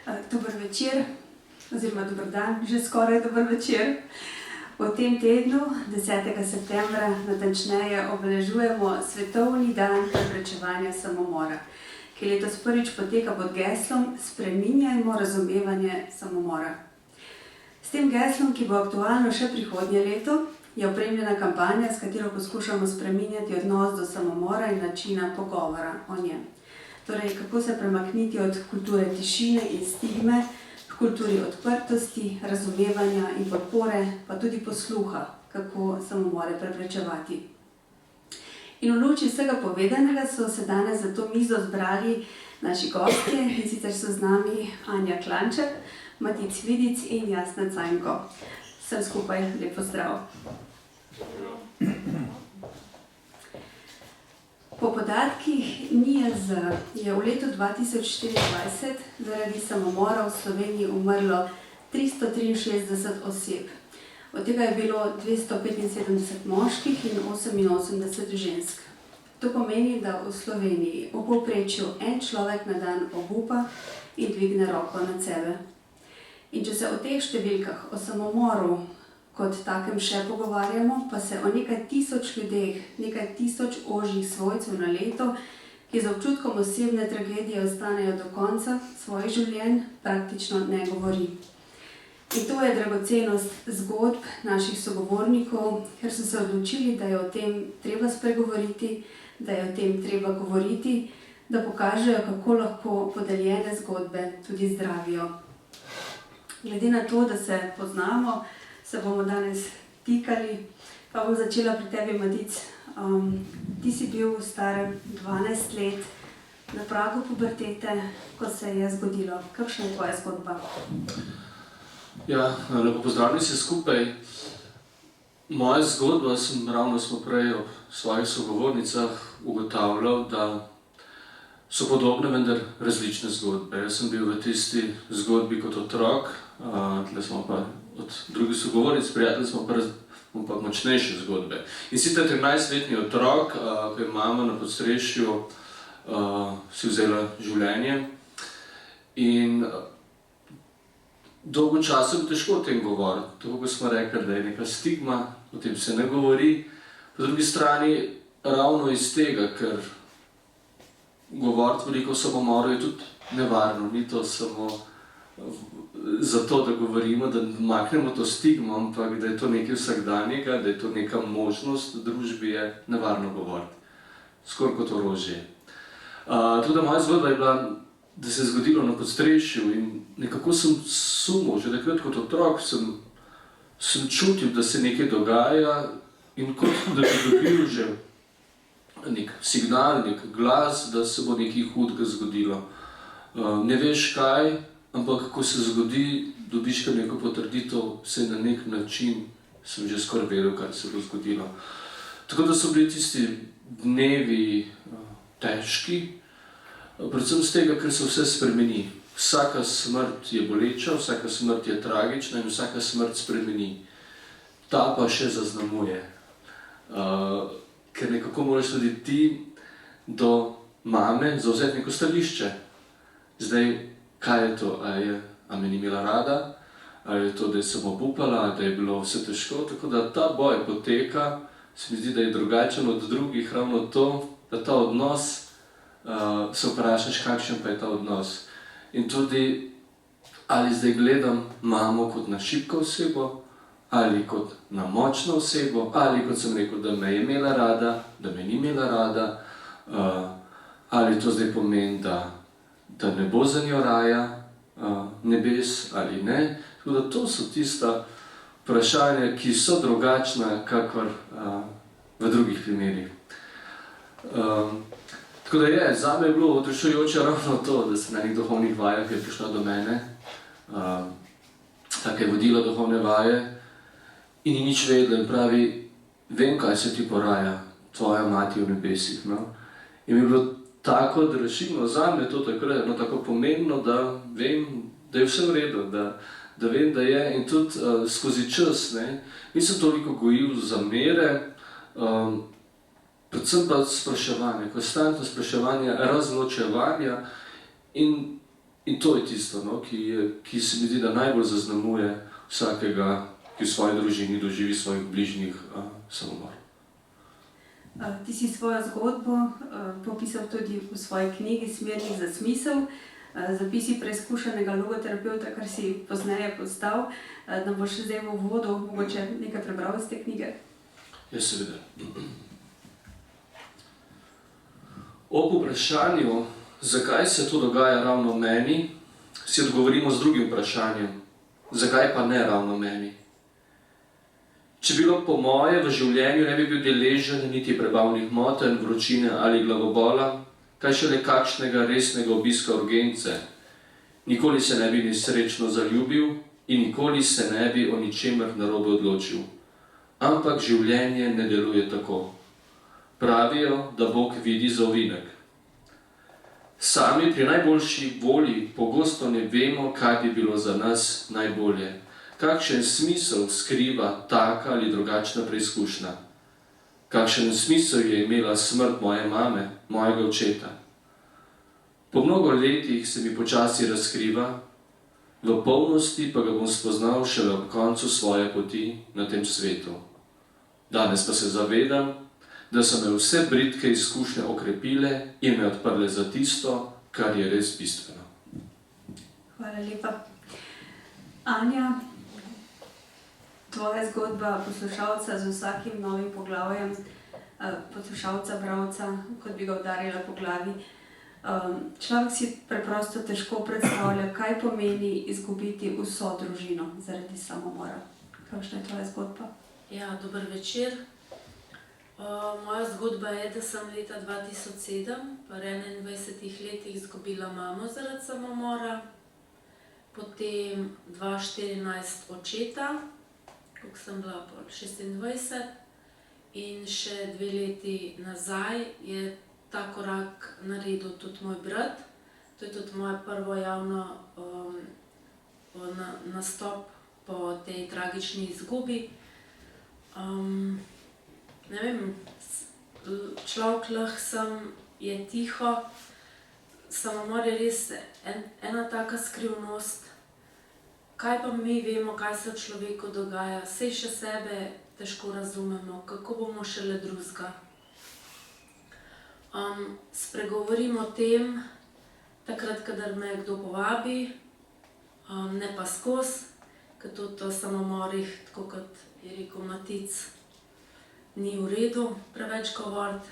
Dober večer, oziroma dober dan, že skoraj dober večer. V tem tednu, 10. septembra, natančneje obeležujemo Svetovni dan preprečevanja samomora, ki letos prvič poteka pod geslom Spreminjajmo razumevanje samomora. S tem geslom, ki bo aktualno še prihodnje leto, je opremljena kampanja, s katero poskušamo spreminjati odnos do samomora in načina pogovora o njem. Torej, kako se premakniti od kulture tišine in stigme k kulturi odprtosti, razumevanja in podpore, pa tudi posluha, kako samomore preprečevati. In v luči vsega povedanega so se danes za to mizo zbrali naši gostje, in sicer so z nami Anja Klanček, Matic Vidic in Jasna Cajnko. Vsem skupaj lep pozdrav. Po podatkih NIJZ je v letu 2024 zaradi samomora v Sloveniji umrlo 363 oseb. Od tega je bilo 275 moških in 88 žensk. To pomeni, da v Sloveniji v povprečju en človek na dan obupa in dvigne roko nad sebe. In če se o teh številkah, o samomoru kot takem še pogovarjamo, pa se o nekaj tisoč ljudeh, nekaj tisoč ožjih svojcev na leto, ki z občutkom osebne tragedije ostanejo do konca svojih življenj, praktično ne govori. In to je dragocenost zgodb naših sogovornikov, ker so se odločili, da je o tem treba spregovoriti, da je o tem treba govoriti, da pokažejo, kako lahko podeljene zgodbe tudi zdravijo. Glede na to, da se poznamo, se bomo danes tikali, pa bom začela pri tebi, Matic. Ti si bil star 12 let na pragu pubertete, ko se je zgodilo. Kakšna je tvoja zgodba? Ja, lepo pozdravljeni se skupaj. Moja zgodba, smo prej ob svojih sogovornicah ugotavljal, da so podobne, vendar različne zgodbe. Jaz sem bil v tisti zgodbi kot otrok, tle smo pa od drugih sogovornic, prijatelji smo pa močnejše zgodbe. In sicer 13-letni otrok, ko je mama na podstrešju si vzela življenje. In dolgo časa je težko o tem govoriti. Tako kot smo rekli, da je neka stigma, o tem se ne govori. Po drugi strani, ravno iz tega, ker govoriti veliko o samomoru je tudi nevarno. Ni to samo zato, da govorimo, da maknemo to stigmo, ampak da je to nekaj vsakdanjega, da je to neka možnost v družbi, je nevarno govoriti. Skoraj kot orožje. Tako da moja zgodba je bila, da se je zgodilo na podstrešju in nekako sem sumil, že takrat kot otrok sem čutil, da se nekaj dogaja in kot da bi dobil že nek signal, nek glas, da se bo nekaj hudega zgodilo. Ne veš kaj, ampak ko se zgodi, dobiš kar neko potrditev, vse na nek način sem že skoraj vedel, kaj se bo zgodilo. Tako da so bili tisti dnevi težki, predvsem z tega, ker se vse spremeni. Vsaka smrt je boleča, vsaka smrt je tragična in vsaka smrt spremeni. Ta pa še zaznamuje. Ker nekako moraš tudi ti do mame zavzeti neko stališče. Zdaj, kaj je to? A me ni imela rada? Ali je to, da je sem obupala, da je bilo vse težko? Tako da ta boj poteka, se mi zdi, da je drugačen od drugih, ravno to, da ta odnos, se vprašaš, kakšen pa je ta odnos. In tudi, ali zdaj gledam mamo kot na šibko osebo, ali kot na močno osebo, ali kot sem rekel, da me je imela rada, da me ni imela rada, ali to zdaj pomeni, da ne bo za njo raja, nebes ali ne. Tako da to so tista vprašanja, ki so drugačna, kakor v drugih primerih. Tako da je, zame je bilo odrešujoče ravno to, da se na nekih duhovnih vajah je prišla do mene, tako je vodila duhovne vaje in ni nič vedela in pravi, vem, kaj se ti poraja, tvoja mati v nebesih. In mi je bilo tako odrešilno, zame to takrat, tako pomembno, da vem, da je vse v redu, da vem, da je in tudi skozi čas. Nisem toliko gojil zamere, predvsem pa spraševanje, konstantno spraševanje, razločevanja in In to je tisto, no, ki se mi zdi, da najbolj zaznamuje vsakega, ki v svoji družini doživi svojih bližnjih samomor. Ti si svojo zgodbo popisal tudi v svoji knjigi Smernik za smisel, zapisi preizkušenega logoterapeuta, kar si pozneje postal. Nam boš zdaj v uvodu mogoče nekaj prebral iz te knjige? Ja, seveda. Ob vprašanju, zakaj se to dogaja ravno meni, si odgovorimo z drugim vprašanjem. Zakaj pa ne ravno meni? Če bilo po moje, v življenju ne bi bil deležen niti prebavnih motenj, vročine ali glavobola, kaj šele kakšnega resnega obiska urgence. Nikoli se ne bi nesrečno zaljubil in nikoli se ne bi o ničemer narobe odločil. Ampak življenje ne deluje tako. Pravijo, da Bog vidi za ovinek. Sami pri najboljši volji pogosto ne vemo, kaj bi bilo za nas najbolje. Kakšen smisel skriva taka ali drugačna preizkušnja? Kakšen smisel je imela smrt moje mame, mojega očeta? Po mnogo letih se mi počasi razkriva, v polnosti pa ga bom spoznal šele ob koncu svoje poti na tem svetu. Danes pa se zavedam, da so me vse bridke izkušnje okrepile in me odprle za tisto, kar je res bistveno. Hvala lepa. Anja, tvoja zgodba poslušalca z vsakim novim poglavjem, poslušalca, bralca, kot bi ga udarila po glavi. Človek si preprosto težko predstavlja, kaj pomeni izgubiti vso družino zaradi samomora. Kakšna je tvoja zgodba? Ja, dober večer. Moja zgodba je, da sem leta 2007, pri 21 letih, izgubila mamo zaradi samomora, potem 2014 očeta, ko sem bila 26, in še 2 leti nazaj je ta korak naredil tudi moj brat. To je tudi moje prvo javno nastop po tej tragični izgubi. Ne vem, človek lahko je tiho, samomor je res ena taka skrivnost. Kaj pa mi vemo, kaj se v človeku dogaja? Saj še sebe težko razumemo, kako bomo šele drugega. Spregovorim o tem takrat, kadar me kdo povabi, ne pa skozi, ker tudi o samomorih, tako kot je rekel Matic, ni v redu preveč govoriti.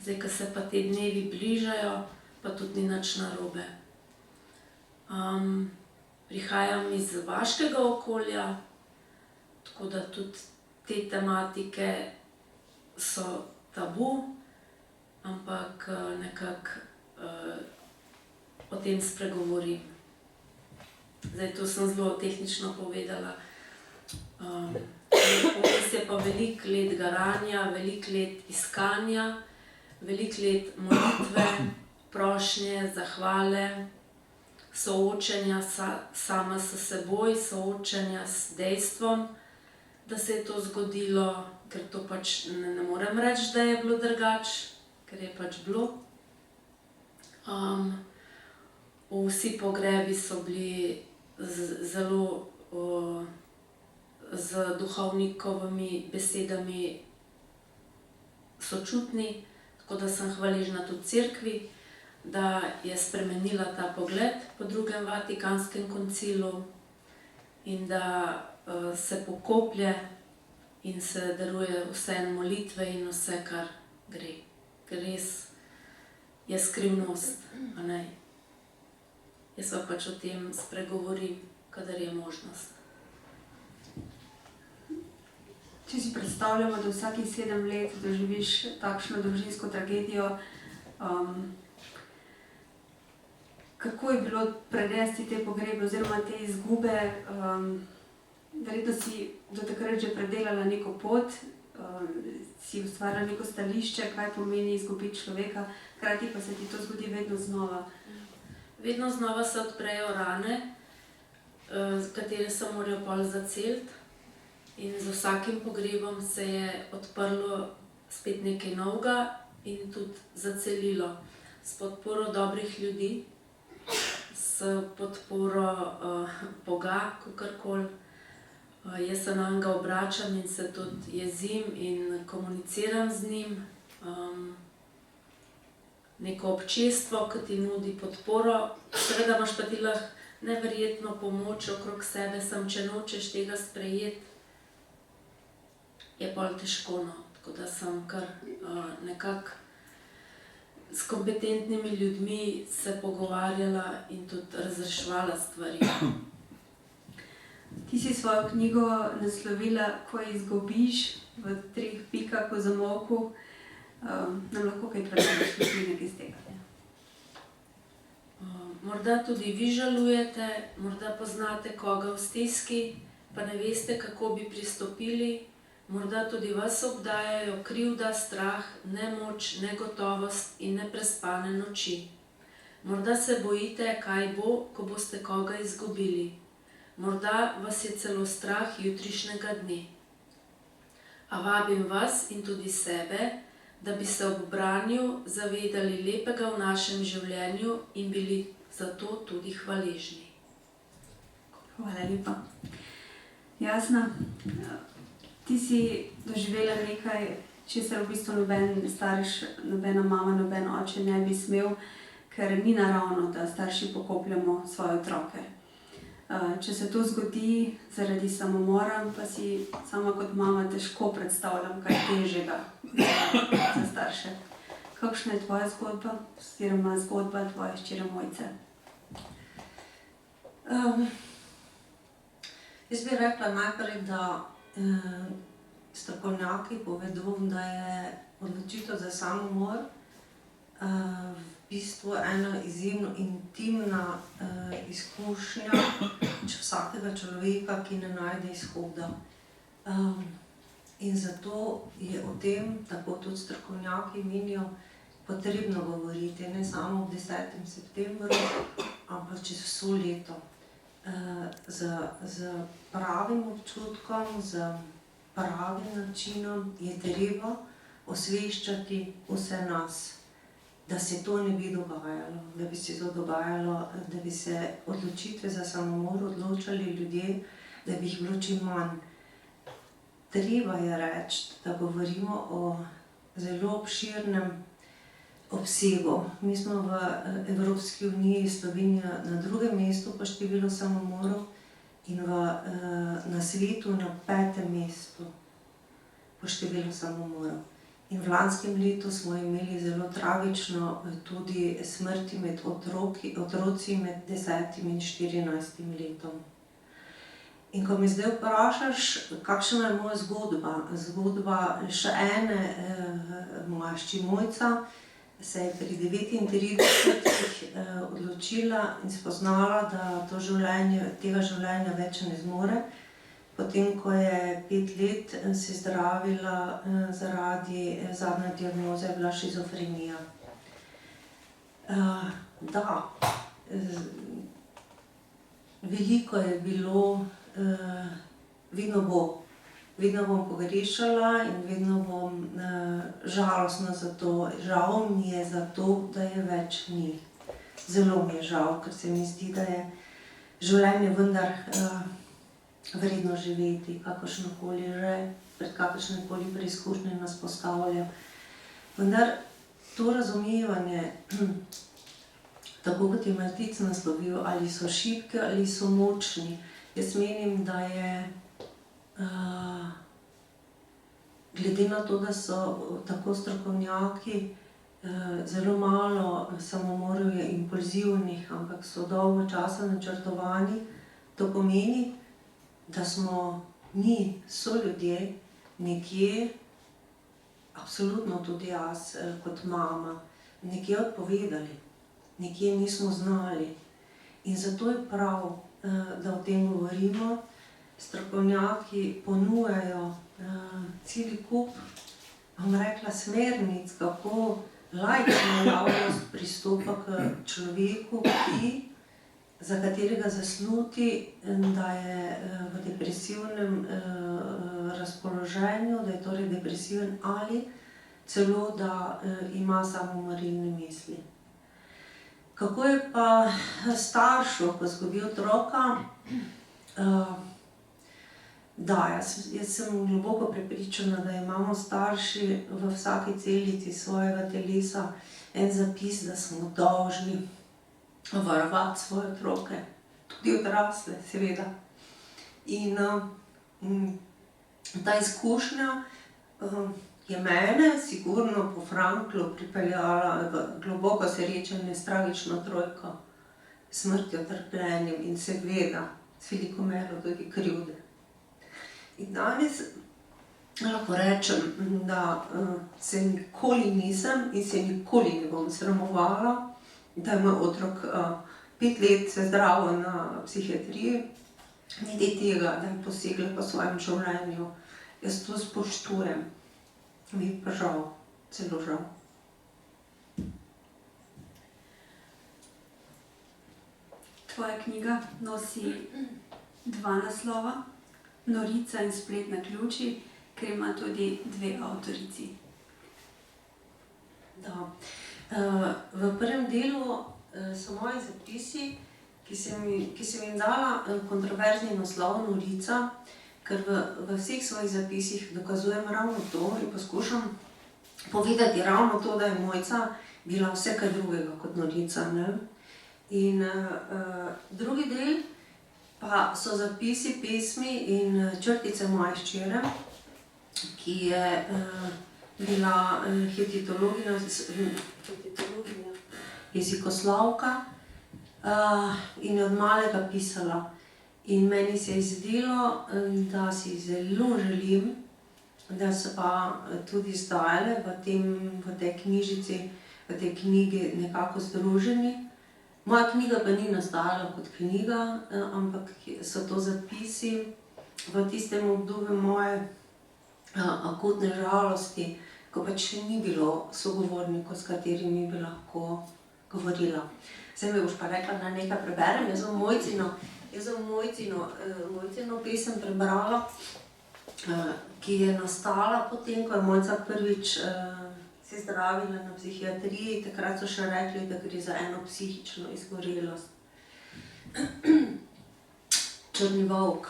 Zdaj, ko se pa te dnevi bližajo, pa tudi ni nič narobe. Prihajam iz vaškega okolja, tako da tudi te tematike so tabu, ampak nekako o tem spregovorim. Zdaj, to sem zelo tehnično povedala. Vmes je pa veliko let garanja, veliko let iskanja, veliko let molitve, prošnje, zahvale, soočenja sama s seboj, soočenja s dejstvom, da se je to zgodilo, ker to pač ne morem reči, da je bilo drugače, ker je pač bilo. Vsi pogrebi so bili zelo z duhovnikovimi besedami sočutni, tako da sem hvaležna tudi cerkvi, da je spremenila ta pogled po drugem Vatikanskem koncilu in da se pokoplje in se daruje vse molitve in vse, kar gre. Ker res je skrivnost, a ne? Jaz pa pač o tem spregovorim, kadar je možnost. Če si predstavljamo, da vsakih 7 let doživiš takšno družinsko tragedijo, kako je bilo prenesti te pogrebe oziroma te izgube? Verjetno si do takrat že predelala neko pot, si ustvarila neko stališče, kaj pomeni izgubiti človeka, hkrati pa se ti to zgodi vedno znova. Vedno znova se odprejo rane, katere se morajo pol zaceliti. In z vsakim pogrebom se je odprlo spet nekaj novega in tudi zacelilo. S podporo dobrih ljudi s podporo Boga, kakorkoli. Jaz se na njega obračam in se tudi jezim in komuniciram z njim. Neko občestvo, ki ti nudi podporo. Seveda imaš pa ti lahko neverjetno pomoč okrog sebe, samo če nočeš tega sprejeti, je pol težko, no. Tako da sem kar nekako s kompetentnimi ljudmi se pogovarjala in tudi razreševala stvari. Ti si svojo knjigo naslovila Ko izgubiš v 3 pikah v zamolku. Nam lahko kaj prebereš nekaj iz tega? Morda tudi vi žalujete, morda poznate koga v stiski, pa ne veste, kako bi pristopili. Morda tudi vas obdajajo krivda, strah, nemoč, negotovost in neprespane noči. Morda se bojite, kaj bo, ko boste koga izgubili. Morda vas je celo strah jutrišnjega dne. A vabim vas in tudi sebe, da bi se ob branju zavedali lepega v našem življenju in bili zato tudi hvaležni. Hvala lepa. Jasna, ti si doživela nekaj, česar v bistvu noben starš, nobena mama, noben oče ne bi smel, ker ni naravno, da starši pokopljamo svoje otroke. Če se to zgodi zaradi samomora, pa si sama kot mama težko predstavljam kaj težjega za starše. Kakšna je tvoja zgodba, oziroma zgodba tvoje hčere Mojce? Jaz bi rekla najprej, da strokovnjaki povedo, da je odločitev za samomor v bistvu ena izjemno intimna izkušnja vsakega človeka, ki ne najde izhoda. In zato je o tem, tako tudi strokovnjaki menijo, potrebno govoriti, ne samo ob 10. septembru, ampak čez vso leto. Z pravim občutkom, z pravim načinom je treba osveščati vse nas, da se to ne bi dogajalo, da bi se to dogajalo, da bi se odločitve za samomor odločali ljudje, da bi jih bilo čim manj. Treba je reči, da govorimo o zelo obširnem obsegu. Mi smo v Evropski uniji, Slovenija na 2. mestu po številu samomorov in na svetu na 5. mestu po številu samomorov. In v lanskem letu smo imeli zelo tragično tudi smrti med otroci med 10. in 14. letom. In ko me zdaj vprašaš, kakšna je moja zgodba, zgodba še ene, moja hči Mojca, se je pri 39 odločila in spoznala, da tega življenja več ne zmore. Potem, ko je 5 let se zdravila zaradi zadnje diagnoze, je bila šizofrenija. Da, veliko je bilo, vedno bom pogrešala in vedno bom žalostna za to. Žal mi je za to, da je več ni. Zelo mi je žal, ker se mi zdi, da je življenje vendar vredno živeti, kakršnokoli že, pred kakršnekoli preizkušnje nas postavlja. Vendar to razumevanje, tako kot je Matic naslovil, ali so šibki ali so močni, jaz menim, da je glede na to, da so tako strokovnjaki, zelo malo samomorov je impulzivnih, ampak so dolgo časa načrtovani, to pomeni, da smo mi, soljudje, nekje, absolutno tudi jaz kot mama, nekje odpovedali, nekje nismo znali. In zato je prav, da o tem govorimo. Strokovnjaki ponujajo cel kup, bom rekla, smernic, kako laična javnost pristopa k človeku, za katerega zasluti, da je v depresivnem razpoloženju, da je torej depresiven ali celo, da ima samomorilne misli. Kako je pa staršu, ko izgubi otroka? Da, jaz sem globoko prepričana, da imamo starši v vsaki celici svojega telesa en zapis, da smo dolžni varovati svoje otroke, tudi odrasle, seveda. In ta izkušnja je mene sigurno po Franklu pripeljala v globoko srečanje s tragično trojko, smrtjo, trpljenjem in seveda s veliko mero tudi krivde. In danes lahko rečem, da se nikoli nisem in se nikoli ne bom sramovala, da je moj otrok 5 let zdravo na psihiatriji, niti tega, da je posegla po svojem življenju. Jaz to spoštujem. Mi je pa žal, celo žal. Tvoja knjiga nosi 2 naslova, Norica in splet naključij, ker ima tudi 2 avtorici. Da. V prvem delu so moji zapisi, ki sem jim dala kontroverzni naslov Norica, ker v vseh svojih zapisih dokazujem ravno to in poskušam povedati ravno to, da je Mojca bila vse kaj drugega kot Norica, ne? In drugi del pa so zapisi, pesmi in črtice moje hčere, ki je bila heptitologinja, jezikoslovka in je od malega pisala. In meni se je zdelo, da si zelo želim, da so pa tudi zdajle v tej knjižici, v tej knjigi nekako združeni. Moja knjiga pa ni nastala kot knjiga, ampak so to zapisi v tistem obdobju moje akutne žalosti, ko pač še ni bilo sogovornikov, s katerimi bi lahko govorila. Zdaj mi boš pa rekla, da nekaj preberem, jaz bom Mojcino pesem prebrala, ki je nastala potem, ko je Mojca prvič se zdravila na psihiatriji. Takrat so še rekli, da gre za eno psihično izgorelost. Črni volk,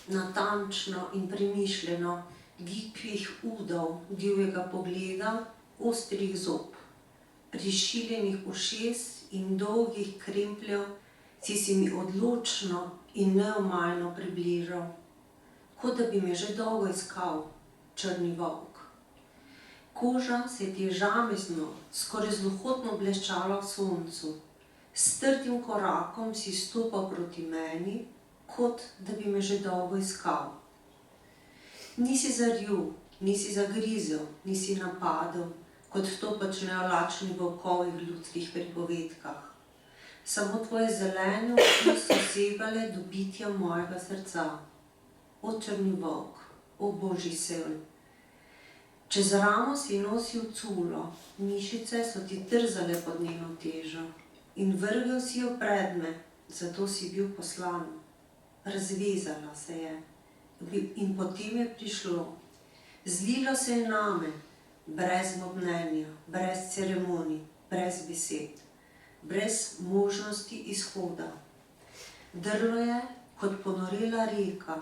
natančno in premišljeno, gitvih udov, divjega pogleda, ostrih zob, prišiljenih ušes in dolgih krempljev si mi odločno in neomajno približal, kot da bi me že dolgo iskal, črni volk. Koža se ti je žamezno, skoraj zlohotno bleščala v soncu. S trdim korakom si stopal proti meni, kot da bi me že dolgo iskal. Nisi zarjul, nisi zagrizel, nisi napadel, kot to počnejo lačni volkovi v ljudskih pripovedkah. Samo tvoje zelene oči so segale do bitja mojega srca. O črni volk, o božji sen. Čez ramo si nosil culo, mišice so ti trzale pod njeno težo in vrgel si jo pred me, zato si bil poslan. Razvezala se je in potem je prišlo. Zlilo se je name, brez bobnenja, brez ceremonij, brez besed, brez možnosti izhoda. Drlo je kot ponorela reka,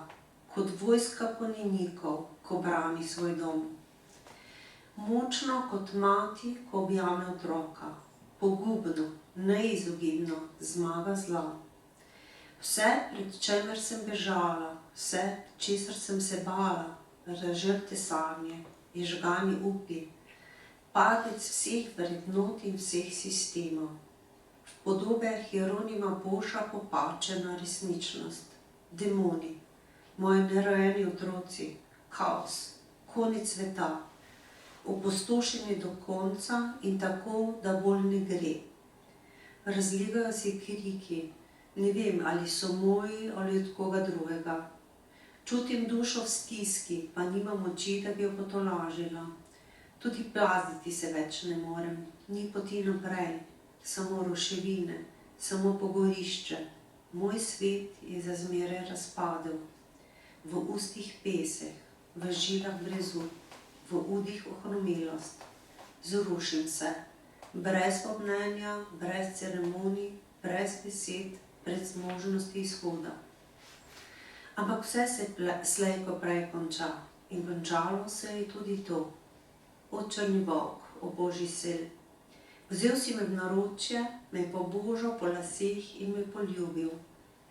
kot vojska konjenikov, ko brani svoj dom. Močno kot mati, ko objame otroka, pogubno, neizogibno zmaga zla. Vse, pred čemer sem bežala, vse, česar sem se bala, razžrte sanje, izžgani upi, padec vseh vrednot in vseh sistemov. V podobe Hieronima Boša popačena resničnost, demoni, moji nerojeni otroci, kaos, konec sveta, opustošenje do konca in tako, da bolj ne gre. Razligajo se kriki, ne vem, ali so moji ali od koga drugega. Čutim dušo v stiski, pa nimam moči, da bi jo potolažila. Tudi plazditi se več ne morem, ni poti naprej, samo ruševine, samo pogorišče. Moj svet je za zmeraj razpadel. V ustih pesek, v žilah brezu, v udih ohromelost. Zrušim se, brez pomnenja, brez ceremonij, brez besed, brez možnosti izhoda. Ampak vse se slej ko prej konča in končalo se je tudi to. O črni volk, o božji sel. Vzel si me v naročje, me pobožal po laseh in me poljubil.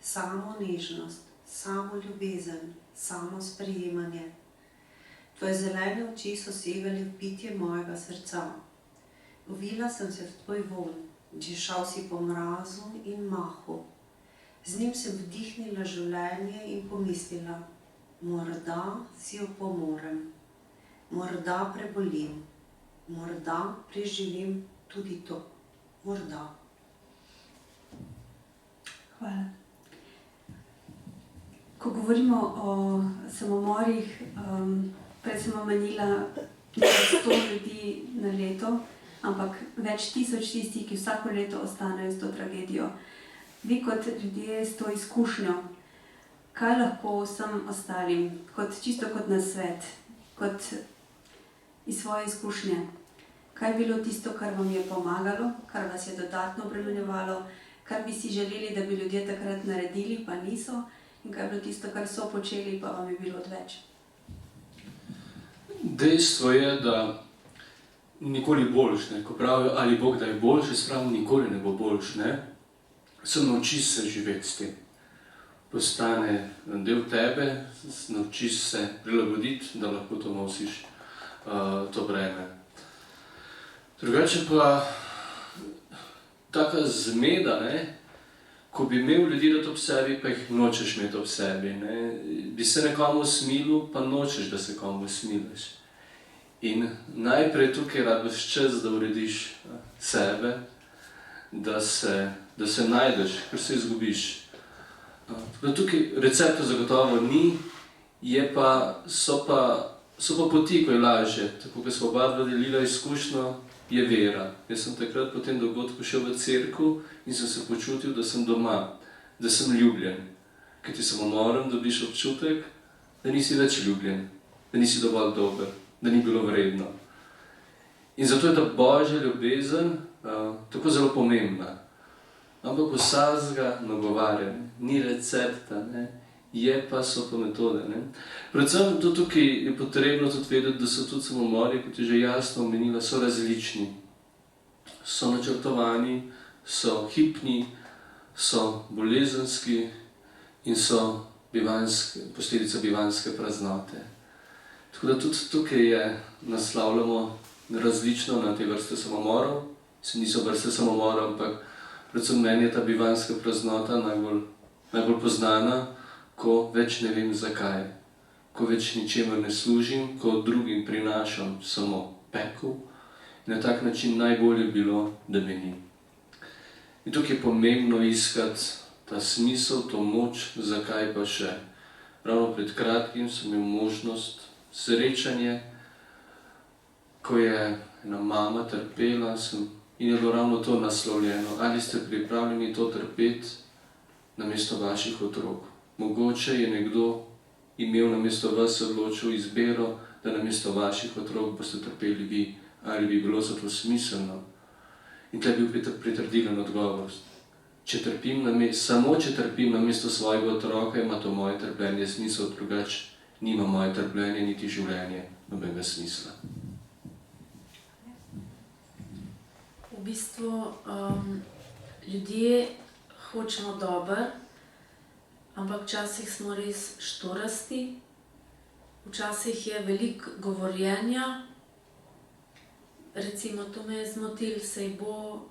Samo nežnost, samo ljubezen, samo sprejemanje. Tvoje zelene oči so segali v pitje mojega srca. Uvila sem se v tvoj vonj, dišal si po mrazu in mahu. Z njim sem vdihnila življenje in pomislila, morda si opomorem, morda prebolim, morda preživim tudi to, morda. Hvala. Ko govorimo o samomorih, prej sem omenila 100 ljudi na leto, ampak več tisoč tistih, ki vsako leto ostanejo s to tragedijo. Vi kot ljudje s to izkušnjo, kaj lahko vsem ostalim, čisto kot nasvet, kot iz svoje izkušnje, kaj je bilo tisto, kar vam je pomagalo, kar vas je dodatno obremenjevalo, kar bi si želeli, da bi ljudje takrat naredili, pa niso, in kaj je bilo tisto, kar so počeli, pa vam je bilo odveč? Dejstvo je, da nikoli boljš, ne? Ko pravijo, ali Bog da je boljš, je spravo nikoli ne bo boljš, ne? Samo naučiš se živeti s tem. Postane del tebe, naučiš se prilagoditi, da lahko to nosiš, to breme. Drugače pa taka zmeda, ne? Ko bi imel ljudi dati ob sebi, pa jih nočeš imeti ob sebi, ne? Bi se nekomu smilil, pa nočeš, da se komu smiliš. In najprej tukaj rabiš čas, da urediš sebe, da se najdeš, ker se izgubiš. Tukaj recepta zagotovo ni, so pa poti, ko je lažje. Tako, ko smo oba delila izkušnjo, je vera. Jaz sem takrat po tem dogodku šel v cerkev in sem se počutil, da sem doma, da sem ljubljen. Ker ti samomorom dobiš občutek, da nisi več ljubljen, da nisi dovolj dober, da ni bilo vredno. In zato je ta božja ljubezen tako zelo pomembna. Ampak vsakega nagovarjanja, ni recepta, ne? So pa metode. Ne? Predvsem tukaj je potrebno tudi vedeti, da so tudi samomori, kot je že jasno omenila, so različni. So načrtovani, so hipni, so bolezenski in so posledica bivanjske praznote. Tako da tudi tukaj naslavljamo različno na te vrste samomorov. Niso vrste samomorov, ampak predvsem meni je ta bivanjska praznota najbolj poznana, ko več ne vem zakaj, ko več ničemer ne služim, ko drugim prinašam samo pekel. Na tak način najbolje bilo, da me ni. In tukaj je pomembno iskati ta smisel, to moč, zakaj pa še. Ravno pred kratkim sem imel možnost srečanje, ko je ena mama trpela in je bilo ravno to naslovljeno. Ali ste pripravljeni to trpeti namesto vaših otrok? Mogoče je nekdo imel namesto vas odločil izbiro, da namesto vaših otrok boste trpeli vi, ali bi bilo za to smiselno. In tle je bil pritrdilen odgovor. Samo če trpim namesto svojega otroka, ima to moje trpljenje smisel, drugače nima moje trpljenje niti življenje nobenega smisla. V bistvu ljudje hočemo dobro, ampak včasih smo res štorasti, včasih je veliko govorjenja. Recimo, to me je zmotil, sej bo,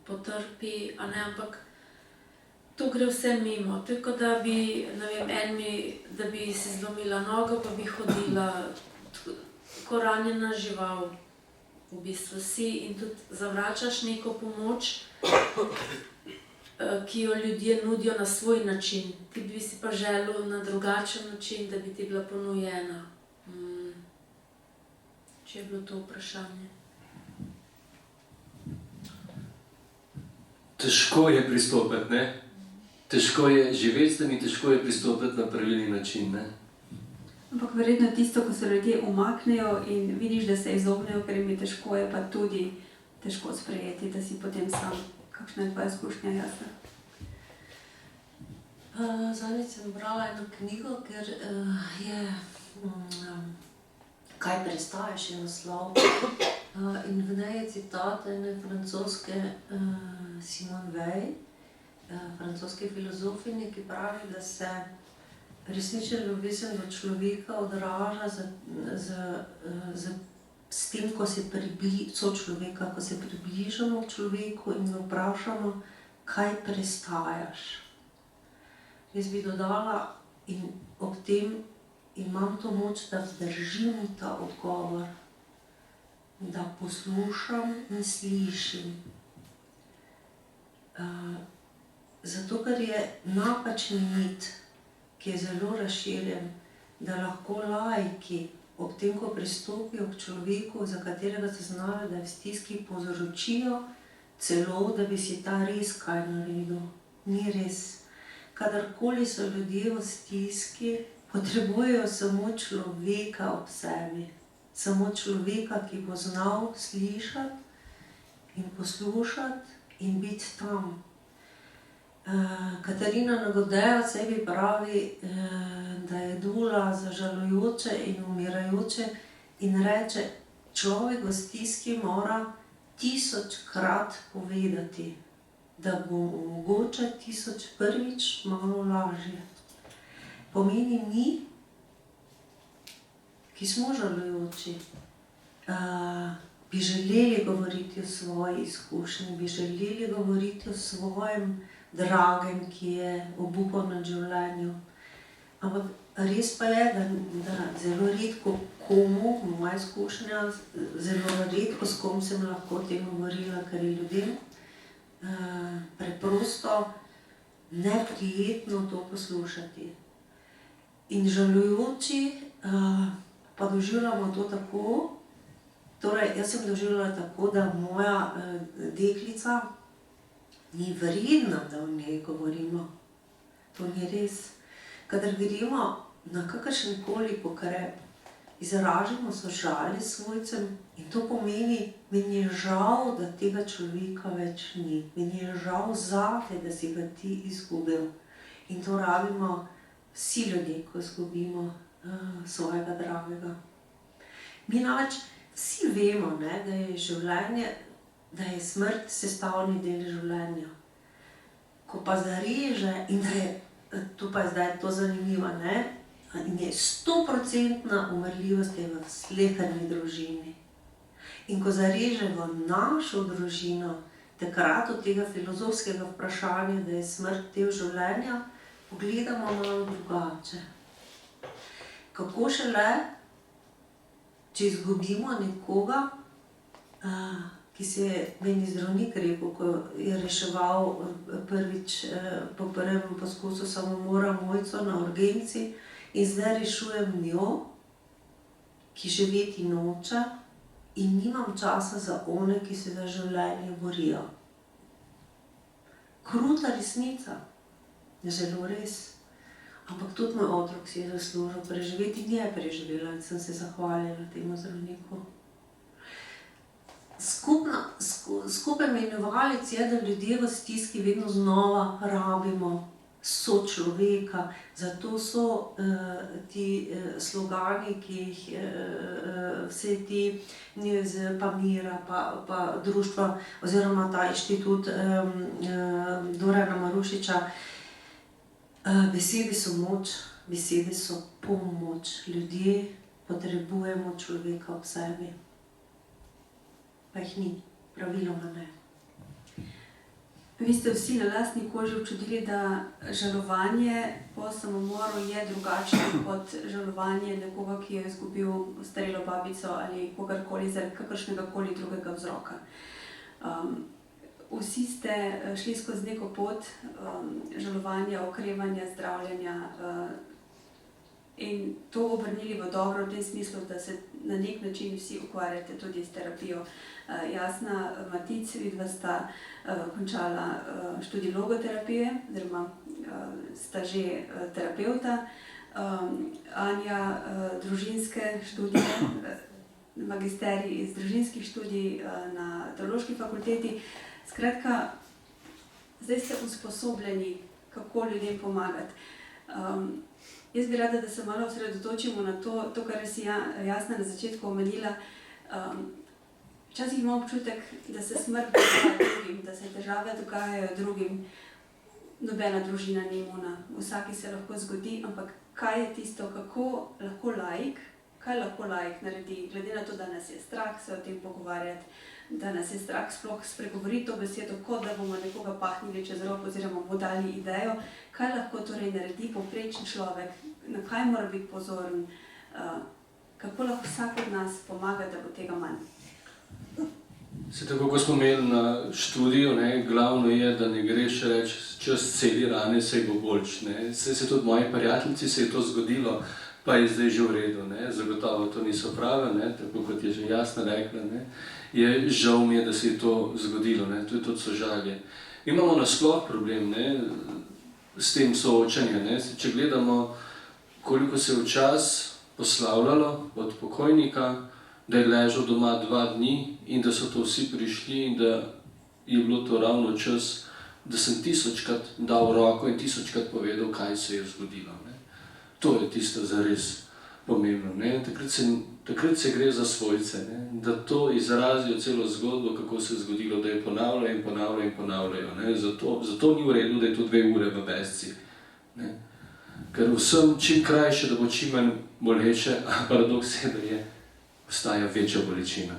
potrpi, a ne, ampak to gre vse mimo. Tako da bi, ne vem, da bi si zlomila nogo, pa bi hodila kot ranjena žival. V bistvu si in tudi zavračaš neko pomoč, ki jo ljudje nudijo na svoj način. Ti bi si pa želel na drugačen način, da bi ti bila ponujena. Če je bilo to vprašanje. Težko je pristopiti, ne? Težko je živeti s tem in težko je pristopiti na pravilni način, ne? Ampak verjetno tisto, ko se ljudje umaknejo in vidiš, da se izognejo, ker jim je težko, je pa tudi težko sprejeti, da si potem sam. Kakšna je tvoja izkušnja, Jasna? Zadnjič sem brala eno knjigo, ker je Kaj prestaješ je naslov. In v njej je citat ene francoske Simone Weil, francoske filozofinje, ki pravi, da se resnična ljubezen do človeka odraža s tem, ko se sočloveka, ko se približamo k človeku in ga vprašamo, kaj prestajaš. Jaz bi dodala in ob tem imam to moč, da vzdržim ta odgovor, da poslušam in slišim. Zato, ker je napačni mit, ki je zelo razširjen, da lahko laiki ob tem, ko pristopijo k človeku, za katerega se znajo, da je v stiski, povzročijo celo, da bi si ta res kaj naredil. Ni res. Kadarkoli so ljudje v stiski, potrebujejo samo človeka ob sebi. Samo človeka, ki bo znal slišati in poslušati in biti tam. Katarina Nagodeja o sebi pravi, da je dula za žalujoče in umirajoče in reče, človek v stiski mora 1000-krat povedati, da bo mogoče 1001. Malo lažje. Pomeni mi, ki smo žalujoči, bi želeli govoriti o svoji izkušnji, bi želeli govoriti o svojem dragem, ki je obupal nad življenjem. Ampak res pa je, da zelo redko komu, moja izkušnja, zelo redko s kom sem lahko o tem govorila, ker je ljudem preprosto neprijetno to poslušati. In žalujoči pa doživljamo to tako, torej jaz sem doživljala tako, da moja deklica ni vredna, da o njej govorimo. To ni res. Kadar gremo na kakršenkoli pokrep, izražamo sožalje svojcem in to pomeni, meni je žal, da tega človeka več ni. Meni je žal zate, da si ga ti izgubil. In to rabimo vsi ljudje, ko izgubimo svojega dragega. Mi namreč vsi vemo, ne, da je življenje, da je smrt sestavni del življenja. Ko pa zareže in da je, tu pa je zdaj to zanimivo, ne, in je 100% umrljivost je v sleherni družini. In ko zareže v našo družino, takrat od tega filozofskega vprašanja, da je smrt del življenja, pogledamo malo drugače. Kako šele, če izgubimo nekoga, ki se je meni zdravnik rekel, ko je reševal prvič po prvem poskusu samomora Mojco na urgenci, in zdaj rešujem njo, ki živeti noče in nimam časa za one, ki se za življenje borijo. Kruta resnica, zelo res. Ampak tudi moj otrok si je zaslužil preživeti in je preživela in sem se zahvalila temu zdravniku. Skupaj imenovalec je, da ljudje v stiski vedno znova rabimo sočloveka. Zato so ti slogani, ki jih vse ti z Pamira pa društva oziroma ta inštitut Dorana Marušiča. Besede so moč, besede so pomoč. Ljudje potrebujemo človeka ob sebi. Pa jih ni, praviloma ne. Vi ste vsi na lastni koži občutili, da žalovanje po samomoru je drugačno kot žalovanje nekoga, ki je izgubil starelo babico ali kogarkoli zaradi kakršnegakoli drugega vzroka. Vsi ste šli skozi neko pot žalovanja, okrevanja, zdravljenja in to obrnili v dobro v tem smislu, da se na nek način vsi ukvarjate tudi s terapijo. Jasna, Matic, vidva sta končala študij logoterapije, oziroma sta že terapevta. Anja, družinske študije, magisterij iz družinskih študij na teološki fakulteti. Skratka, zdaj ste usposobljeni, kako ljudem pomagati. Jaz bi rada, da se malo osredotočimo na to, kar si Jasna na začetku omenila. Včasih imam občutek, da se smrt dogaja drugim, da se težave dogajajo drugim. Nobena družina ni imuna, vsaki se lahko zgodi, ampak kaj je tisto, kaj lahko laik naredi, glede na to, da nas je strah se o tem pogovarjati, da nas je strah sploh spregovoriti to besedo, kot da bomo nekoga pahnili čez rob oziroma mu dali idejo, kaj lahko torej naredi povprečen človek, na kaj mora biti pozoren, kako lahko vsak od nas pomaga, da bo tega manj. Se tako, kot smo imeli na študiju, glavno je, da ne greš reči, čez celi rane se bo boljš. Se tudi moji prijateljici se je to zgodilo, pa je zdaj že v redu. Zagotovo to niso prave, tako kot je že Jasna rekla. Je žal mi je, da se je to zgodilo, to je tudi sožalje. Imamo nasploh problem s tem soočanjem. Če gledamo, koliko se je včasih poslavljalo od pokojnika, da je ležal doma 2 dni in da so to vsi prišli in da je bilo to ravno čas, da sem 1000-krat dal roko in 1000-krat povedal, kaj se je zgodilo. To je tisto zares pomembno. Takrat se gre za svojce, da to izrazijo celo zgodbo, kako se je zgodilo, da je ponavljajo in ponavljajo in ponavljajo. Zato ni v redu, da je to 2 ure v besci. Ker vsem čim krajše, da bo čim manj boleče, a paradoks je, da je ostaja večja bolečina.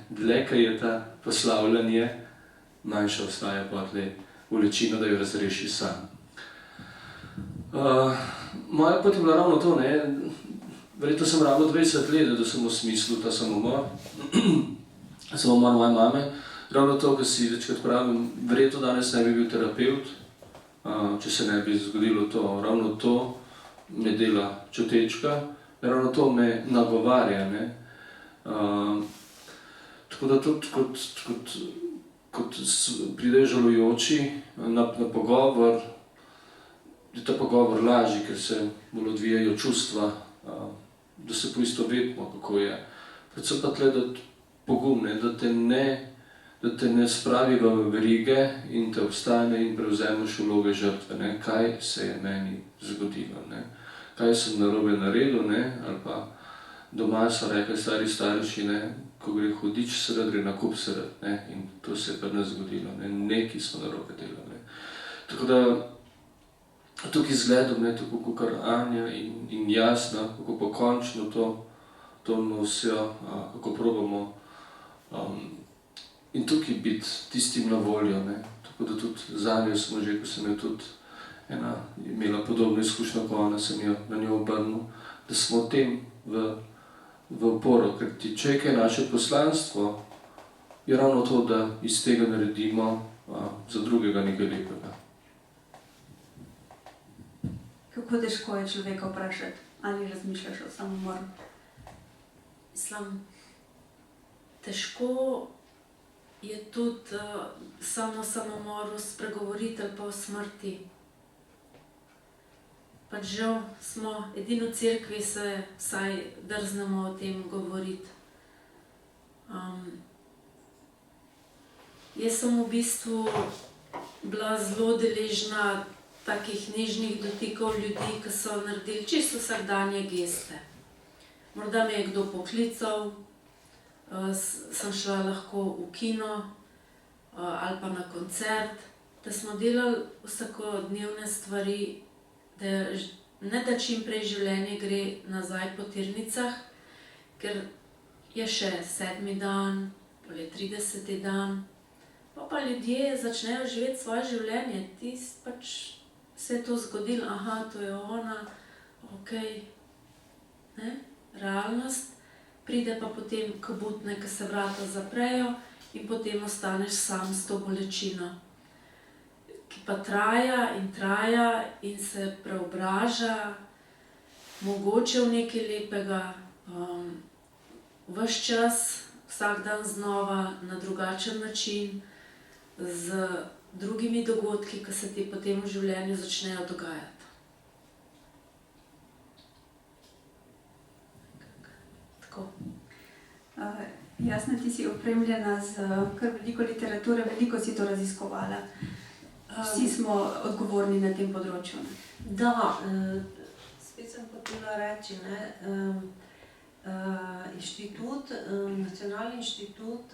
Dlje, kaj je ta poslavljanje, manjša ostaja potlej bolečina, da jo razreši sam. Moja pot je bila ravno to, verjetno sem rabil 20 let, da sem osmislil ta samomor. Samomor moje mame. Ravno to, kar si večkrat pravim, verjetno danes ne bi bil terapevt, če se ne bi zgodilo to. Ravno to me dela čutečka, ravno to me nagovarja. Tako da tudi, kot pridejo žalujoči na pogovor, je ta pogovor lažji, ker se bolj odvijajo čustva, da se poistovetimo, kako je. Predvsem pa tle, da pogumne, da te ne spravi v verige in te obstane in prevzemeš vloge žrtve. Kaj se je meni zgodilo, kaj sem narobe naredil, ali pa doma so rekli stari starši, ko gre hudič sred, gre nakup sred, in to se je pri nas zgodilo, nekaj smo narobe delali. Tako da tukaj izgledam, tako kot Anja in Jasna, kako pokončno to nosijo, kako probamo in tukaj biti tistim na voljo. Tako da tudi zanjo smo že, ko sem jo tudi imela podobno izkušnjo, ko ona sem jo na njo obrnil, da smo o tem v oporo, ker če je kaj naše poslanstvo, je ravno to, da iz tega naredimo za drugega nekaj lepega. Kako težko je človeka vprašati, ali razmišljaš o samomoru? Mislim, težko je tudi samo o samomoru spregovoriti ali pa o smrti. Pač žal smo edino v cerkvi se vsaj drznemo o tem govoriti. Jaz sem v bistvu bila zelo deležna takih nežnih dotikov ljudi, ki so naredili čisto vsakdanje geste. Morda me je kdo poklical, sem šla lahko v kino ali pa na koncert, da smo delali vsakodnevne stvari, ne da čim prej življenje gre nazaj po tirnicah, ker je še 7. dan, pol je 30. dan, pa ljudje začnejo živeti svoje življenje, pač se je to zgodilo, aha, to je ona, okej, realnost, pride pa potem k butne, ko se vrata zaprejo in potem ostaneš sam s to bolečino, ki pa traja in se preobraža, mogoče v nekaj lepega, ves čas, vsak dan znova, na drugačen način, z drugimi dogodki, ki se ti potem v življenju začnejo dogajati. Tako. Jasno, ti si opremljena z kar veliko literature, veliko si to raziskovala. Vsi smo odgovorni na tem področju. Ne? Da, spet sem hotela reči, ne, Nacionalni inštitut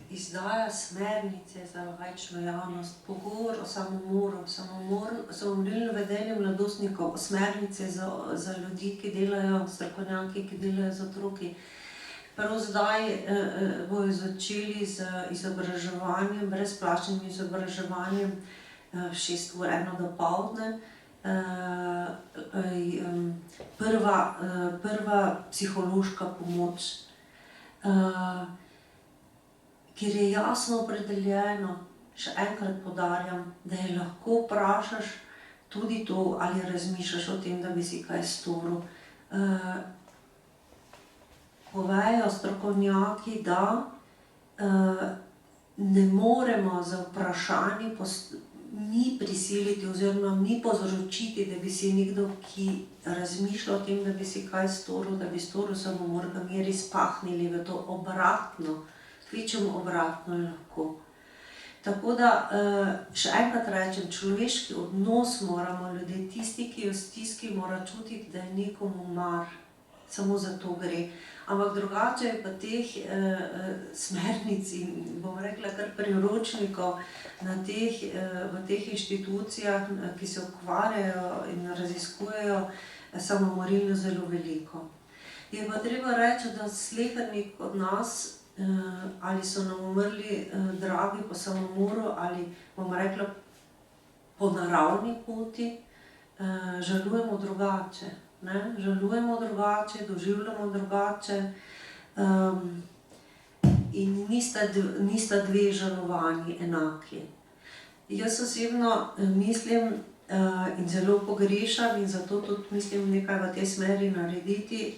izdaja smernice za laično javnost, pogovor o samomoru, samomorilno vedenje mladostnikov, smernice za ljudi, ki delajo, strokovnjaki, ki delajo z otroki. Prav zdaj bojo začeli z izobraževanjem, brezplačnim izobraževanjem 6 ur, 1 dopoldne. Prva psihološka pomoč, kjer je jasno opredeljeno, še enkrat poudarjam, da je lahko vprašaš tudi to, ali razmišljaš o tem, da bi si kaj storil. Povejo strokovnjaki, da ne moremo z vprašanji mi prisiliti oziroma mi povzročiti, da bi si nekdo, ki razmišlja o tem, da bi si kaj storil, da bi storil samomor, ga mi res pahnili v to obratno, kvečjemu obratno je lahko. Tako da, še enkrat rečem, človeški odnos moramo ljudje, tisti, ki je v stiski, mora čutiti, da je nekomu mar. Samo za to gre. Ampak drugače je pa teh smernic in, bom rekla, kar priročnikov v teh inštitucijah, ki se ukvarjajo in raziskujejo samomorilno, zelo veliko. Je pa treba reči, da slehernik od nas, ali so nam umrli dragi po samomoru, ali, bom rekla, po naravni poti, žalujemo drugače. Ne? Žalujemo drugače, doživljamo drugače in nista dve žalovanji enaki. Jaz osebno mislim in zelo pogrešam in zato tudi mislim nekaj v tej smeri narediti.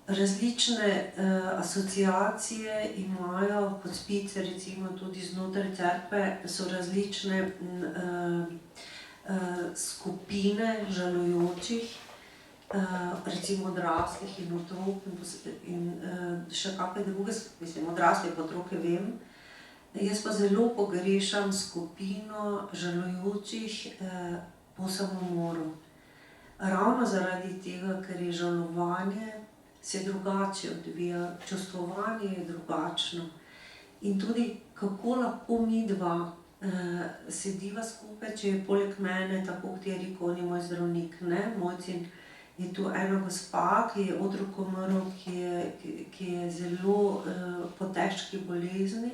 Različne asociacije imajo, hospice recimo tudi znotraj cerkve, so različne skupine žalujočih, recimo odraslih in otrok in še kakšne druge, mislim, odrasle pa otroke vem. Jaz pa zelo pogrešam skupino žalujočih po samomoru. Ravno zaradi tega, ker je žalovanje se drugače odvija, čustvovanje je drugačno. In tudi kako lahko midva sediva skupaj, če je poleg mene, tako kot je rekel, on je moj zdravnik, ne, moj sin, je tu ena gospa, ki je otrok umrl, ki je zelo po težki bolezni.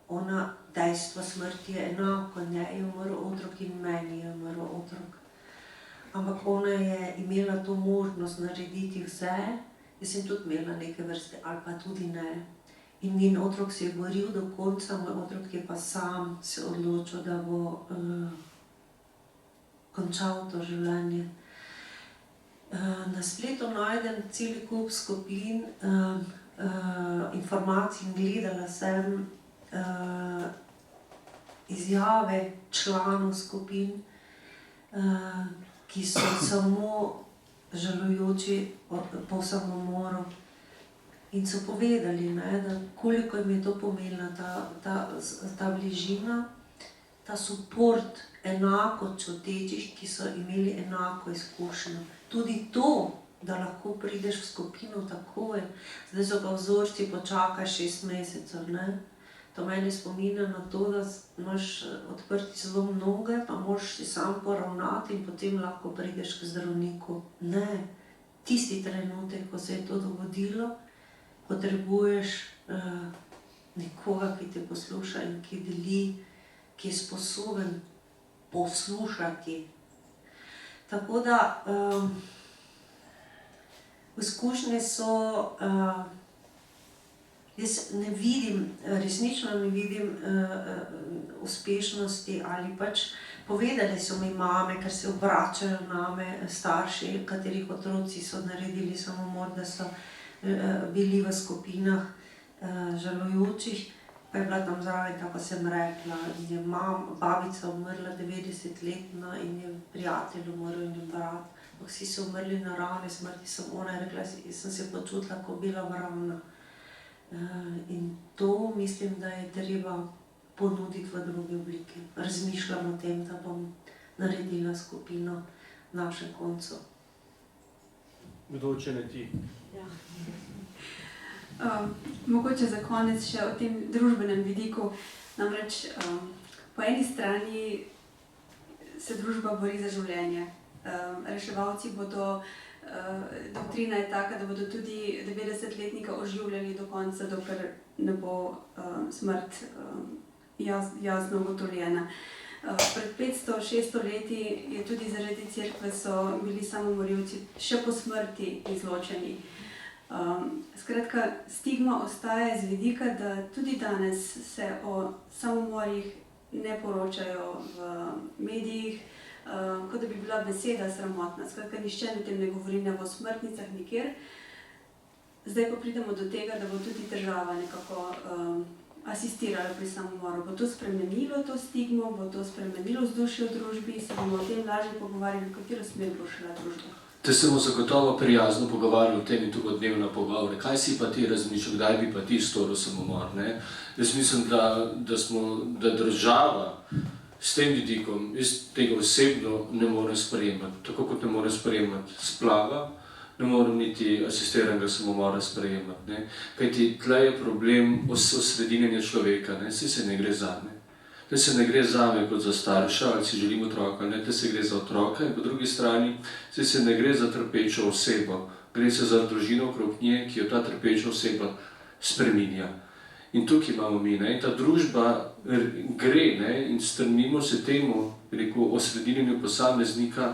Ona, dejstvo smrti je enako, njej je umrl otrok in meni je umrl otrok. Ampak ona je imela to možnost narediti vse, jaz sem tudi imela neke vrste, ali pa tudi ne. In njen otrok se je boril do konca, moj otrok je pa sam se odločil, da bo končal to življenje. Na spletu najdem cel kup skupin, informacij in gledala sem izjave članov skupin, ki so samo žalujoči po samomoru. In so povedali, ne, da koliko jim je to pomenila ta bližina, ta suport enako čutečih, ki so imeli enako izkušnjo. Tudi to, da lahko prideš v skupino takoj, zdaj so pa vzorci, počakaj 6 mesecev, ne. To mene spominja na to, da imaš odprti zelo noge, pa moraš si sam poravnati in potem lahko prideš k zdravniku. Ne, tisti trenutek, ko se je to dogodilo, potrebuješ nekoga, ki te posluša in ki deli, ki je sposoben poslušati. Tako da izkušnje so, jaz ne vidim, resnično ne vidim uspešnosti ali pač povedali so mi mame, ker se obračajo name, starši, katerih otroci so naredili samomor, da so bili v skupinah žalujočih, pa je bila tam zraven, tako sem rekla, in je babica umrla 90-letna in je prijatelj umrl in je brat. vsi so umrli naravne smrti, sem ona je rekla, jaz sem se počutila kot bila mravna. In to mislim, da je treba ponuditi v drugi obliki. Razmišljam o tem, da bom naredila skupino na našem koncu. Kdo, če ne ti? Ja. Mogoče za konec še o tem družbenem vidiku. Namreč po eni strani se družba bori za življenje. Reševalci bodo, doktrina je taka, da bodo tudi 90-letnika oživljali do konca, dokler ne bo smrt jasno ugotovljena. Pred 500-600 leti je tudi zaradi cerkve so bili samomorilci še po smrti izločeni. Skratka, stigma ostaja z vidika, da tudi danes se o samomorih ne poročajo v medijih, kot da bi bila beseda sramotna. Skratka, nihče o tem ne govori, ne o smrtnicah nikjer. Zdaj pa pridemo do tega, da bo tudi država nekako asistirala pri samomoru. Bo to spremenilo to stigmo, bo to spremenilo vzdušje v družbi, se bomo o tem lažje pogovarjali, v katero smer bo šla družba. Te se bomo zagotovo prijazno pogovarjali o tem in tudi dnevna pogovore. Kaj si pa ti razmišljal, kdaj bi pa ti storil samomor, ne? Jaz mislim, da država s tem vidikom, jaz tega osebno ne morem sprejemati. Tako kot ne morem sprejemati splava, ne morem niti asistiranega samomora sprejemati, ne? Kajti tle je problem osredinjenja človeka, ne? Saj se ne gre zame. Tle se ne gre zame kot za starša, ali si želim otroka, ne? Tle se gre za otroka in po drugi strani saj se ne gre za trpečo osebo. Gre se za družino okrog nje, ki jo ta trpeča oseba spreminja. In tukaj imamo mi, ne? In ta družba gre, ne? In strmimo se temu, rekel, osredinjenju posameznika,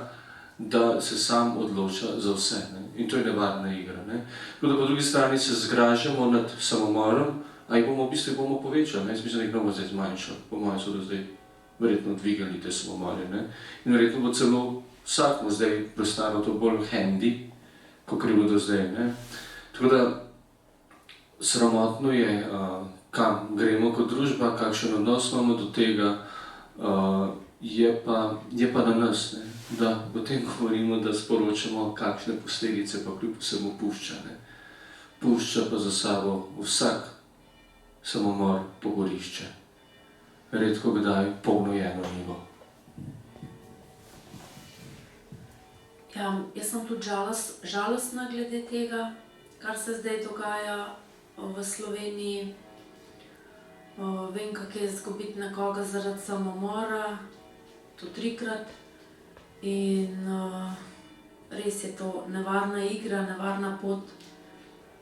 da se sam odloča za vse, ne? In to je nevarna igra, ne? Tako da po drugi strani se zgražamo nad samomorom, a jih bomo v bistvu povečali, ne? Jaz mislim, da jih bomo zdaj zmanjšali. Po mojem so do zdaj verjetno dvigali te samomore, ne? In verjetno bo celo vsak mu zdaj postalo to bolj handy, kot je bilo do zdaj, ne? Tako da sramotno je, kam gremo kot družba, kakšen odnos imamo do tega, je pa na nas, ne? Da o tem govorimo, da sporočamo, kakšne posledice pa kljub vsemu pušča, ne? Pušča pa za sabo vsak samomor pogorišče. Redko kdaj polnojeno njivo. Ja, jaz sem tudi žalostna glede tega, kar se zdaj dogaja v Sloveniji. Vem, kako je izgubiti nekoga zaradi samomora, to 3-krat. In res je to nevarna igra, nevarna pot,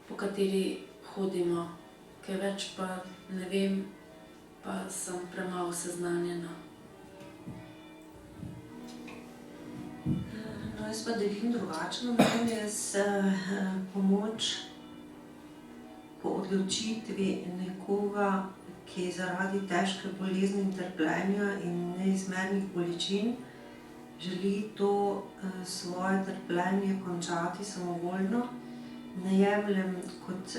po kateri hodimo. Kaj več pa ne vem, pa sem premalo seznanjena. No, jaz pa delim drugačno mnenje z pomoč po odločitvi nekoga, ki zaradi težke bolezni in trpljenja in neizmernih bolečin želi to svoje trpljenje končati samovoljno. Ne jemljem kot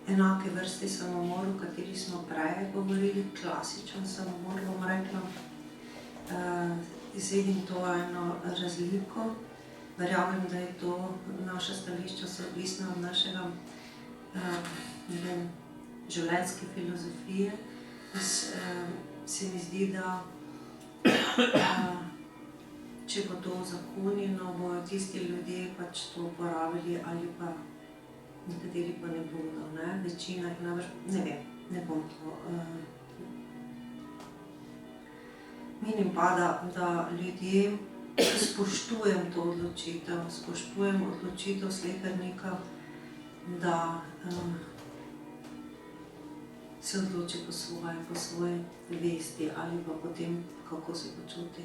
enake vrste samomor, o kateri smo prej govorili, klasičen samomor, bom rekla. Izvedim to eno razliko. Verjamem, da je to naša stališča so odvisna od našega življenjske filozofije. Se mi zdi, da če bo to uzakonjeno, bojo tisti ljudje pač to uporabili ali pa nekateri pa ne bodo, ne? Večina jih najbrž, ne vem, ne bom to. Menim pa, da ljudje spoštujem to odločitev, spoštujem odločitev slehernika, da se odloči po svoje vesti ali pa po tem, kako se počuti.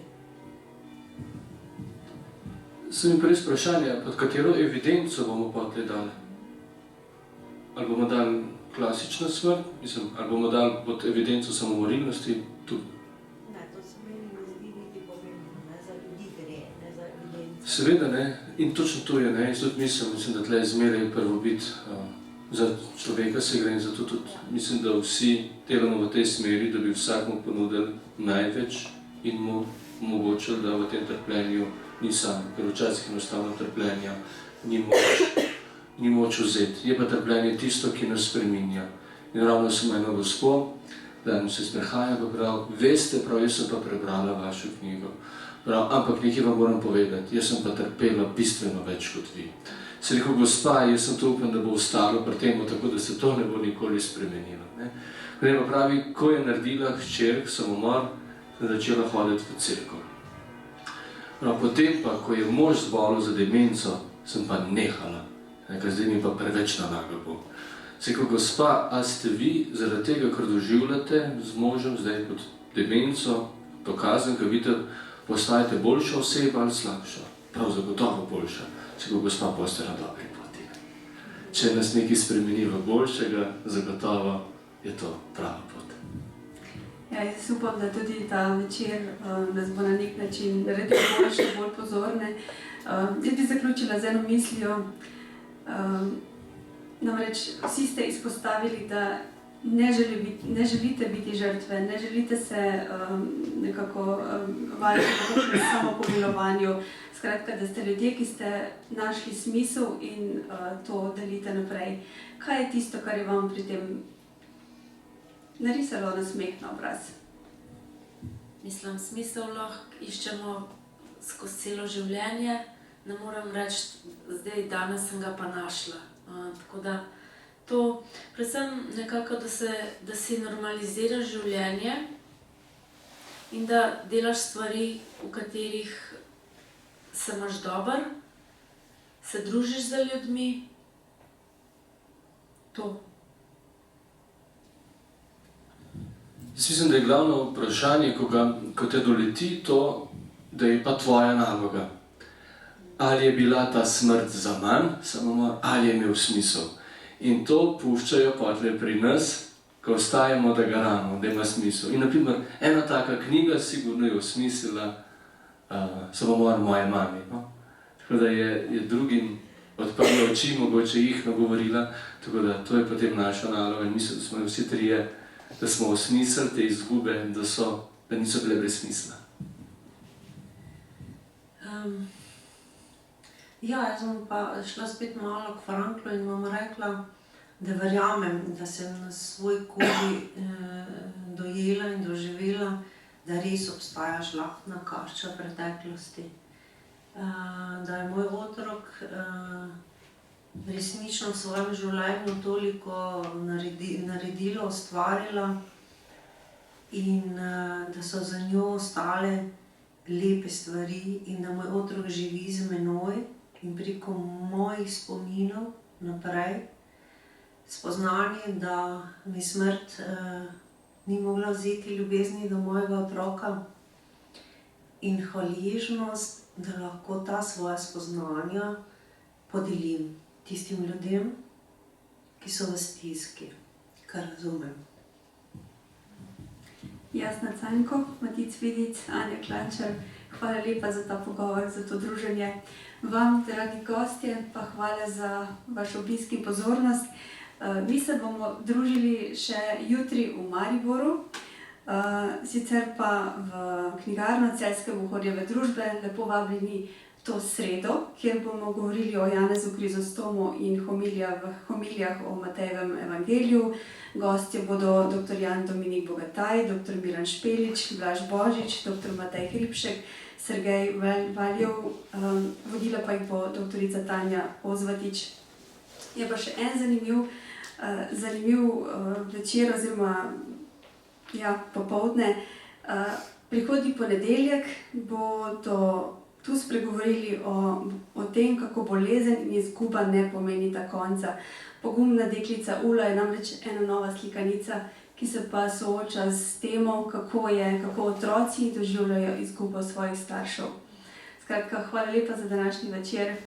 Se mi prej vprašanje, pod katero evidenco bomo pa tle dali? Ali bomo dali klasično smrt, ali bomo dali pod evidenco samomorilnosti tudi? Ne, to se meni ne zdi niti pomembno, ne, za ljudi gre, ne za evidenco. Seveda ne, in točno to je, ne, jaz tudi mislim, da tle zmeraj prvobit za človeka se gre in zato tudi mislim, da vsi delamo v tej smeri, da bi vsakmu ponudili največ in mu omogočili, da v tem trpljenju ni sam, ker včasih enostavno trpljenja ni moč vzeti. Je pa trpljenje tisto, ki nas spreminja. In ravno sem eno gospo, da se sprehaja, pa prav, veste prav, jaz sem pa prebrala vašo knjigo. Prav, ampak nekaj vam moram povedati, jaz sem pa trpela bistveno več kot vi. Se rekel, gospa, jaz sem to upam, da bo ostalo pri tem, tako da se to ne bo nikoli spremenilo. Potem pa pravi, ko je naredila hčer samomor, sem začela hoditi v cerkev. Potem pa, ko je mož zbolel za demenco, sem pa nehala, ker zdaj mi pa preveč nalaga Bog. Se rekel, gospa, a ste vi zaradi tega, ker doživljate z možem zdaj pod demenco, dokazan, ker vidite, postajate boljša oseba ali slabša? Prav zagotovo boljša. Se rekel, gospa, boste na dobri poti. Če nas nekaj spremeni v boljšega, zagotovo je to prava pot. Ja, jaz upam, da tudi ta večer nas bo na nek način naredil boljše, bolj pozorne. Jaz bi zaključila z eno mislijo. Namreč vsi ste izpostavili, da ne želite biti žrtve, ne želite se nekako vajeti v samopomilovanju. Skratka, da ste ljudje, ki ste našli smisel in to delite naprej. Kaj je tisto, kar je vam pri tem narisalo nasmeh na obraz? Mislim, smisel lahko iščemo skozi celo življenje. Ne morem reči, zdaj, danes sem ga pa našla. Tako da to, predvsem nekako, da si normaliziraš življenje in da delaš stvari, v katerih se imaš dober, se družiš z ljudmi. To. Jaz mislim, da je glavno vprašanje, ko te doleti to, da je pa tvoja naloga. Ali je bila ta smrt za manj, samomor, ali je imel smisel. In to puščajo potle pri nas, ko ostajamo, da garamo, da ima smisel. In naprimer, ena taka knjiga sigurno je osmislila samomor moje mami. No? Tako da je drugim odprla oči, mogoče jih nagovorila, tako da to je potem naša naloga. In mislim, da smo vsi trije, da smo osmislili te izgube, da niso bile brez smisla. Ja, jaz sem pa šla spet malo k Franklu in vam rekla, da verjamem, da sem na svoj koži dojela in doživela, da res obstaja žlahtna kašča preteklosti. Da je moj otrok resnično v svojem življenju toliko naredila, ustvarila in da so za njo ostale lepe stvari in da moj otrok živi z menoj in preko mojih spominov naprej. Spoznanje, da mi smrt ni mogla vzeti ljubezni do mojega otroka in hvaležnost, da lahko ta svoja spoznanja podelim tistim ljudem, ki so v stiski, kar razumem. Jasna Cajnko, Matic Vidic, Anja Klančar, hvala lepa za ta pogovor, za to druženje. Vam, dragi gostje, pa hvala za vaš obisk in pozornost. Mi se bomo družili še jutri v Mariboru, sicer pa v knjigarno Celjske Bohorjeve družbe, lepo vabljeni to sredo, kjer bomo govorili o Janezu Krizostomu in homilijah o Matejevem evangeliju. Gostje bodo dr. Jan Dominik Bogataj, dr. Miran Špelič, Blaž Božič, dr. Matej Hripšek, Sergej Valjev, vodila pa jih bo dr. Tanja Ozvatič. Je pa še en zanimiv večer oziroma popoldne. Prihodnji ponedeljek bodo tu spregovorili o tem, kako bolezen in izguba ne pomenita konca. Pogumna deklica Ula je namreč ena nova slikanica, ki se pa sooča s temo, kako otroci doživljajo izgubo svojih staršev. Skratka, hvala lepa za današnji večer.